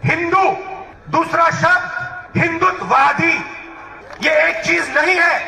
हिंदू, दूसरा शब्द हिंदुत्ववादी। ये एक चीज नहीं है,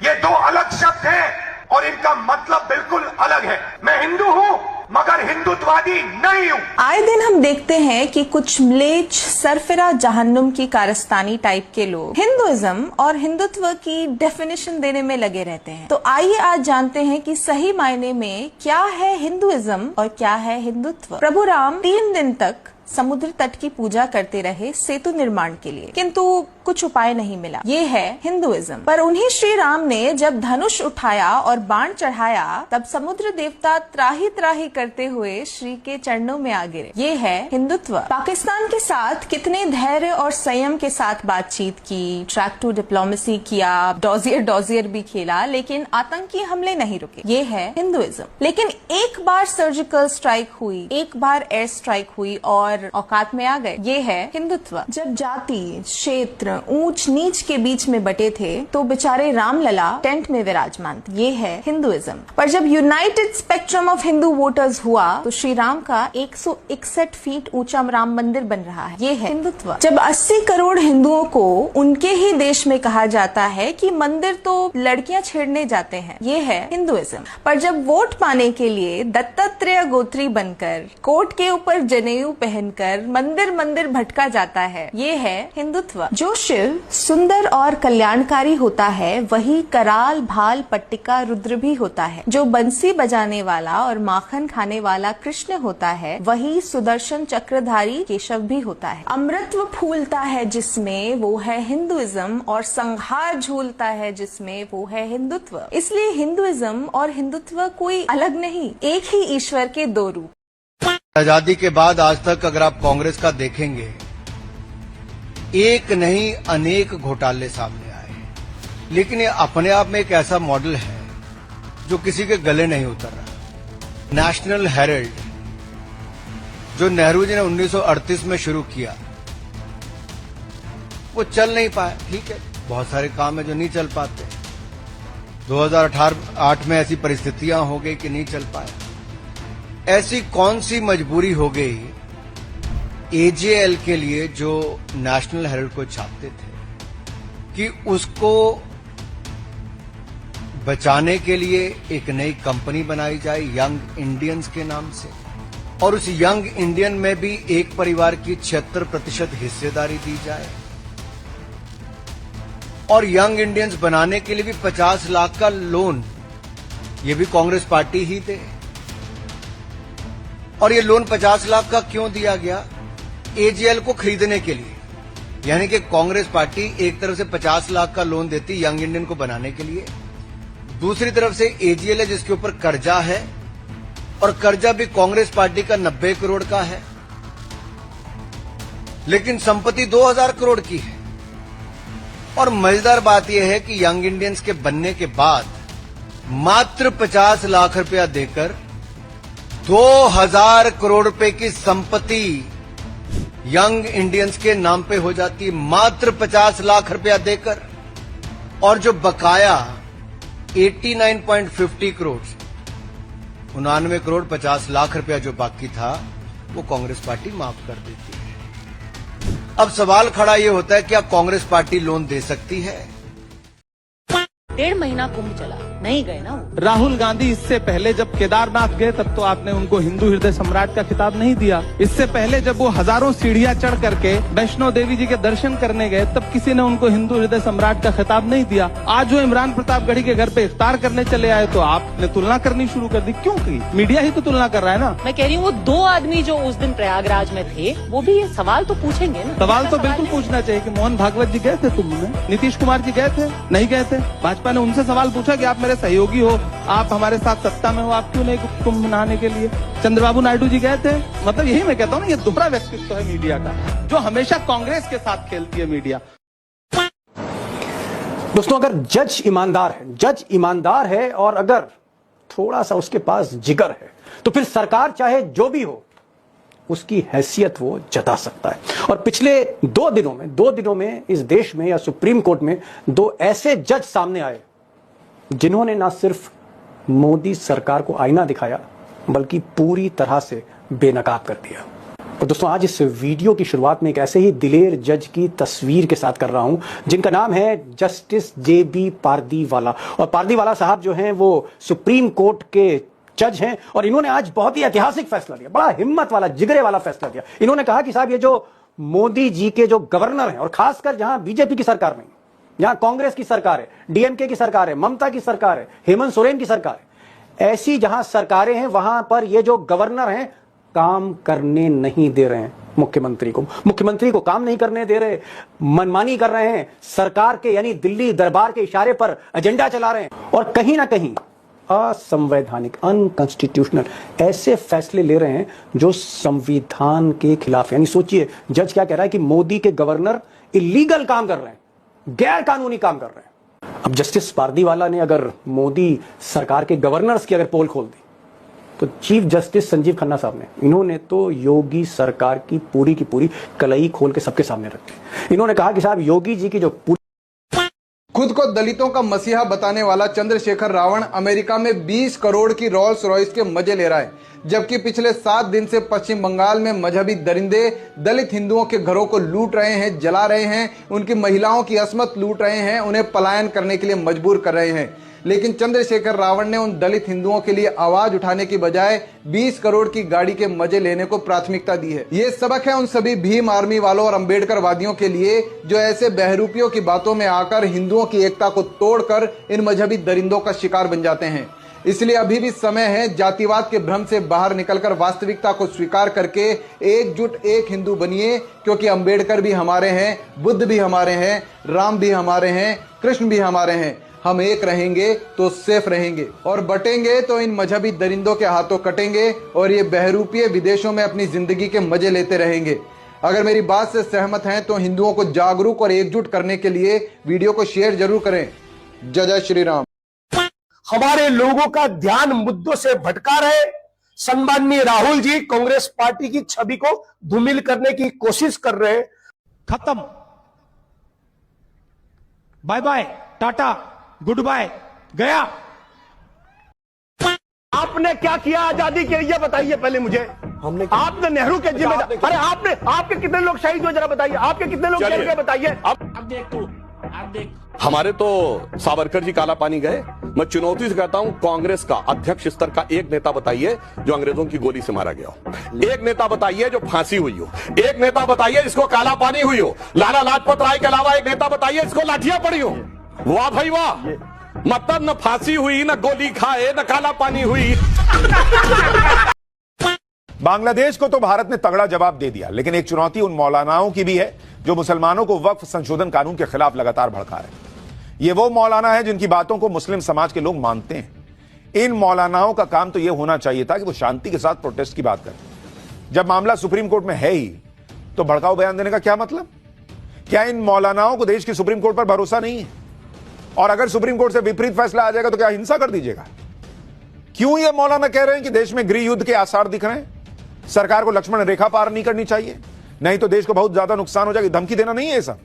ये दो अलग शब्द हैं और इनका मतलब बिल्कुल अलग है। मैं हिंदू हूं मगर हिंदुत्ववादी नहीं हूं। आए दिन हम देखते हैं कि कुछ म्लेच्छ सरफिरा जहन्नुम की कारस्तानी टाइप के लोग हिंदुइज्म और हिंदुत्व की डेफिनेशन देने में लगे रहते हैं। तो आइए आज जानते हैं कि सही मायने में क्या है हिंदुइज्म और क्या है हिंदुत्व। प्रभु राम 3 दिन तक समुद्र तट की पूजा करते रहे सेतु निर्माण के लिए, किंतु कुछ उपाय नहीं मिला। ये है हिंदुइज्म। पर उन्हीं श्री राम ने जब धनुष उठाया और बाण चढ़ाया तब समुद्र देवता त्राही त्राही करते हुए श्री के चरणों में आ गिरे। ये है हिंदुत्व। पाकिस्तान के साथ कितने धैर्य और संयम के साथ बातचीत की, ट्रैक टू डिप्लोमेसी किया, डॉजियर भी खेला, लेकिन आतंकी हमले नहीं रुके। ये है हिंदुइज्म। लेकिन एक बार सर्जिकल स्ट्राइक हुई, एक बार एयर स्ट्राइक हुई और औकात में आ गए। ये है हिंदुत्व। जब जाति, क्षेत्र, ऊंच नीच के बीच में बटे थे तो बेचारे रामलला टेंट में विराजमान थे। ये है हिंदुइज्म। पर जब United spectrum of Hindu voters हुआ तो श्री राम का 161 फीट ऊंचा राम मंदिर बन रहा है। ये है हिंदुत्व। जब 80 करोड़ हिंदुओं को उनके ही देश में कहा जाता है कि मंदिर तो लड़कियां छेड़ने जाते हैं, ये है हिंदुइज्म। पर जब वोट पाने के लिए दत्तात्रेय गोत्री बनकर कोट के ऊपर जनेऊ पहनकर मंदिर मंदिर भटका जाता है, ये है हिंदुत्व। जो शिव सुंदर और कल्याणकारी होता है वही कराल, भाल, पट्टिका, रुद्र भी होता है। जो बंसी बजाने वाला और माखन खाने वाला कृष्ण होता है वही सुदर्शन चक्रधारी केशव भी होता है। अमृतत्व फूलता है जिसमें वो है हिंदुइज्म और संहार झूलता है जिसमें वो है हिंदुत्व। इसलिए हिंदुइज्म और हिंदुत्व कोई अलग नहीं, एक ही ईश्वर के 2 रूप। आजादी के बाद आज तक अगर आप कांग्रेस का देखेंगे, एक नहीं अनेक घोटाले सामने आए, लेकिन ये अपने आप में एक ऐसा मॉडल है जो किसी के गले नहीं उतर रहा। नेशनल हेराल्ड जो नेहरू जी ने 1938 में शुरू किया, वो चल नहीं पाया। ठीक है, बहुत सारे काम है जो नहीं चल पाते। 2008 में ऐसी परिस्थितियां हो गई कि नहीं चल पाया। ऐसी कौन सी मजबूरी हो गई एजेएल के लिए, जो नेशनल हेराल्ड को छापते थे, कि उसको बचाने के लिए एक नई कंपनी बनाई जाए यंग इंडियंस के नाम से, और उस यंग इंडियन में भी एक परिवार की 76% हिस्सेदारी दी जाए, और यंग इंडियंस बनाने के लिए भी 50 लाख का लोन, ये भी कांग्रेस पार्टी ही दे। और ये लोन 50 लाख का क्यों दिया गया? एजेएल को खरीदने के लिए। यानी कि कांग्रेस पार्टी एक तरफ से 50 लाख का लोन देती यंग इंडियन को बनाने के लिए, दूसरी तरफ से एजेएल है जिसके ऊपर कर्जा है, और कर्जा भी कांग्रेस पार्टी का 90 करोड़ का है, लेकिन संपत्ति 2000 करोड़ की है। और मजेदार बात यह है कि यंग इंडियंस के बनने के बाद मात्र 50 लाख रुपया देकर 2000 करोड़ रुपए की संपत्ति यंग इंडियंस के नाम पे हो जाती है, मात्र 50 लाख रुपया देकर। और जो बकाया 89.50 करोड़, 99 करोड़ 50 लाख रुपया जो बाकी था, वो कांग्रेस पार्टी माफ कर देती है। अब सवाल खड़ा ये होता है, क्या कांग्रेस पार्टी लोन दे सकती है? 1.5 महीना कुंभ चला, नहीं गए ना वो। राहुल गांधी इससे पहले जब केदारनाथ गए तब तो आपने उनको हिंदू हृदय सम्राट का खिताब नहीं दिया। इससे पहले जब वो हजारों सीढ़ियां चढ़ करके वैष्णो देवी जी के दर्शन करने गए तब किसी ने उनको हिंदू हृदय सम्राट का खिताब नहीं दिया। आज जो इमरान प्रतापगढ़ी के घर पे इफ्तार करने चले आए तो आपने तुलना करनी शुरू कर दी। क्यों की? मीडिया ही तो तुलना कर रहा है ना। मैं कह रही हूँ वो 2 आदमी जो उस दिन प्रयागराज में थे वो भी ये सवाल तो पूछेंगे ना। सवाल तो बिल्कुल पूछना चाहिए कि मोहन भागवत जी गए थे तुमने, नीतीश कुमार जी गए थे, नहीं गए थे? भाजपा ने उनसे सवाल पूछा कि आप मेरे सहयोगी हो, आप हमारे साथ सत्ता में हो, आप क्यों नहीं कुंभ मनाने के लिए? चंद्रबाबू नायडू जी गए थे। मतलब यही मैं कहता हूँ ना, ये दोहरा व्यक्तित्व है मीडिया का, जो हमेशा कांग्रेस के साथ खेलती है मीडिया। दोस्तों, अगर जज ईमानदार है और अगर थोड़ा सा उसके पास जिगर है तो फिर सरकार चाहे जो भी हो उसकी हैसियत वो जता सकता है। और पिछले 2 दिनों में इस देश में या सुप्रीम कोर्ट में 2 ऐसे जज सामने आए जिन्होंने ना सिर्फ मोदी सरकार को आईना दिखाया बल्कि पूरी तरह से बेनकाब कर दिया। और दोस्तों आज इस वीडियो की शुरुआत में एक ऐसे ही दिलेर जज की तस्वीर के साथ कर रहा हूं जिनका नाम है जस्टिस JB पारदीवाला। और पारदीवाला साहब जो हैं वो सुप्रीम कोर्ट के जज हैं और इन्होंने आज बहुत ही ऐतिहासिक फैसला लिया, बड़ा हिम्मत वाला जिगरे वाला फैसला लिया। इन्होंने कहा कि साहब ये जो मोदी जी के जो गवर्नर हैं और खासकर जहां बीजेपी की सरकार नहीं, जहां कांग्रेस की सरकार है, DMK की सरकार है, ममता की सरकार है, हेमंत सोरेन की सरकार है, ऐसी जहां सरकारें हैं वहां पर ये जो गवर्नर हैं काम करने नहीं दे रहे हैं मुख्यमंत्री को काम नहीं करने दे रहे, मनमानी कर रहे हैं, सरकार के यानी दिल्ली दरबार के इशारे पर एजेंडा चला रहे हैं और कहीं ना कहीं असंवैधानिक अनकॉन्स्टिट्यूशनल ऐसे फैसले ले रहे हैं जो संविधान के खिलाफ। यानी सोचिए जज क्या कह रहा है कि मोदी के गवर्नर इलीगल काम कर रहे हैं, गैर कानूनी काम कर रहे हैं। अब जस्टिस पारदीवाला ने अगर मोदी सरकार के गवर्नर्स की अगर पोल खोल दी तो चीफ जस्टिस संजीव खन्ना साहब ने, इन्होंने तो योगी सरकार की पूरी कलई खोल के सबके सामने रखी। इन्होंने कहा कि साहब योगी जी की जो खुद को दलितों का मसीहा बताने वाला चंद्रशेखर रावण अमेरिका में 20 करोड़ की रोल्स रॉयस के मजे ले रहा है, जबकि पिछले 7 दिन से पश्चिम बंगाल में मजहबी दरिंदे दलित हिंदुओं के घरों को लूट रहे हैं, जला रहे हैं, उनकी महिलाओं की असमत लूट रहे हैं, उन्हें पलायन करने के लिए मजबूर कर रहे हैं। लेकिन चंद्रशेखर रावण ने उन दलित हिंदुओं के लिए आवाज उठाने की बजाय 20 करोड़ की गाड़ी के मजे लेने को प्राथमिकता दी है। ये सबक है उन सभी भीम आर्मी वालों और अंबेडकर वादियों के लिए जो ऐसे बहरूपियों की बातों में आकर हिंदुओं की एकता को तोड़कर इन मजहबी दरिंदों का शिकार बन जाते हैं। इसलिए अभी भी समय है जातिवाद के भ्रम से बाहर निकलकर वास्तविकता को स्वीकार करके एकजुट एक हिंदू बनिए, क्योंकि अंबेडकर भी हमारे हैं, बुद्ध भी हमारे हैं, राम भी हमारे हैं, कृष्ण भी हमारे हैं। हम एक रहेंगे तो सेफ रहेंगे और बटेंगे तो इन मजहबी दरिंदों के हाथों कटेंगे और ये बहरूपीय विदेशों में अपनी जिंदगी के मजे लेते रहेंगे। अगर मेरी बात से सहमत हैं तो हिंदुओं को जागरूक और एकजुट करने के लिए वीडियो को शेयर जरूर करें। जय जय श्री राम। हमारे लोगों का ध्यान मुद्दों से भटका रहे सम्माननीय राहुल जी कांग्रेस पार्टी की छवि को धूमिल करने की कोशिश कर रहे हैं। खत्म, bye bye, tata, goodbye, गया। आपने क्या किया आजादी के लिए बताइए पहले मुझे। आपने नेहरू के जिम्मेदार, अरे आपने, आपके कितने लोग शहीद हुए जरा बताइए, आपके कितने लोग जेल गए बताइए। अब देख हमारे तो सावरकर जी काला पानी गए। मैं चुनौती से कहता हूं कांग्रेस का अध्यक्ष स्तर का एक नेता बताइए जो अंग्रेजों की गोली से मारा गया हो, एक नेता बताइए जो फांसी हुई हो, एक नेता बताइए जिसको काला पानी हुई हो। लाला लाजपत राय के अलावा एक नेता बताइए जिसको लाठियां पड़ी हो। वाह भाई वाह, मतलब न फांसी हुई, न गोली खाए, न काला पानी हुई। बांग्लादेश को तो भारत ने तगड़ा जवाब दे दिया, लेकिन एक चुनौती उन मौलानाओं की भी है जो मुसलमानों को वक्फ संशोधन कानून के खिलाफ लगातार भड़का रहे हैं। ये वो मौलाना है जिनकी बातों को मुस्लिम समाज के लोग मानते हैं। इन मौलानाओं का काम तो यह होना चाहिए था कि वो शांति के साथ प्रोटेस्ट की बात करें। जब मामला सुप्रीम कोर्ट में है ही तो भड़काऊ बयान देने का क्या मतलब? क्या इन मौलानाओं को देश की सुप्रीम कोर्ट पर भरोसा नहीं है? और अगर सुप्रीम कोर्ट से विपरीत फैसला आ जाएगा तो क्या हिंसा कर दीजिएगा? क्यों ये मौलाना कह रहे हैं कि देश में गृह युद्ध के आसार दिख रहे हैं, सरकार को लक्ष्मण रेखा पार नहीं करनी चाहिए, नहीं तो देश को बहुत ज्यादा नुकसान हो जाएगा? धमकी देना नहीं है ऐसा।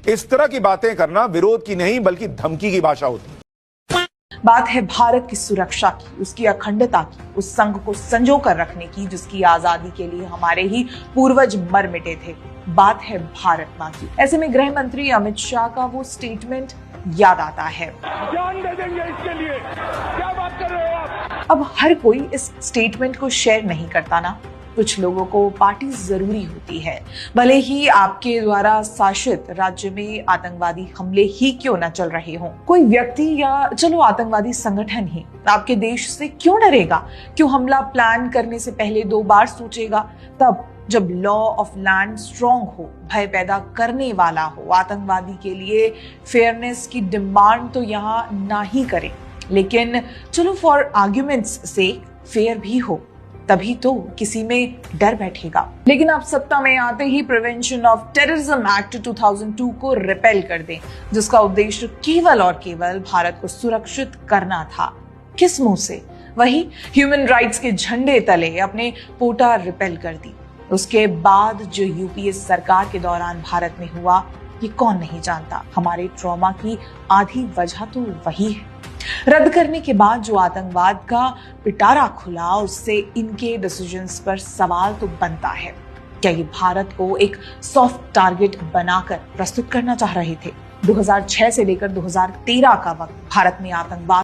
इस तरह की बातें करना विरोध की नहीं बल्कि धमकी की भाषा होती है। बात है भारत की सुरक्षा की, उसकी अखंडता की, उस संघ को संजो कर रखने की जिसकी आजादी के लिए हमारे ही पूर्वज मर मिटे थे। बात है भारत मां की। ऐसे में गृह मंत्री अमित शाह का वो स्टेटमेंट याद आता है। जान दे देंगे इसके लिए, क्या बात कर रहे हो आप? अब हर कोई इस स्टेटमेंट को शेयर नहीं करता ना। कुछ लोगों को पार्टी जरूरी होती है, भले ही आपके द्वारा शासित राज्य में आतंकवादी हमले ही क्यों न चल रहे हों। कोई व्यक्ति या चलो आतंकवादी संगठन ही आपके देश से क्यों डरेगा, क्यों हमला प्लान करने से पहले 2 बार सोचेगा? तब जब लॉ ऑफ लैंड स्ट्रॉन्ग हो, भय पैदा करने वाला हो, आतंकवादी के लिए फेयरनेस की डिमांड तो यहाँ ना ही करे, लेकिन चलो फॉर आर्ग्यूमेंट्स से फेयर भी हो, तभी तो किसी में डर बैठेगा। लेकिन आप सत्ता में आते ही प्रिवेंशन ऑफ टेररिज्म एक्ट 2002 को रिपेल कर दें, जिसका उद्देश्य केवल और केवल भारत को सुरक्षित करना था। किस मुंह से? वही ह्यूमन राइट्स के झंडे तले अपने पोटा रिपेल कर दी। उसके बाद जो यूपीए सरकार के दौरान भारत में हुआ, ये कौन नहीं जानता। हमारे ट्रॉमा की आधी वजह तो वही है। रद्द करने के बाद जो आतंकवाद का पिटारा खुला, उससे इनके डिसीजंस पर सवाल तो बनता है। क्या ये भारत को एक सॉफ्ट टारगेट बनाकर प्रस्तुत करना चाह रहे थे? 2006 से लेकर 2013 का वक्त भारत में आतंकवाद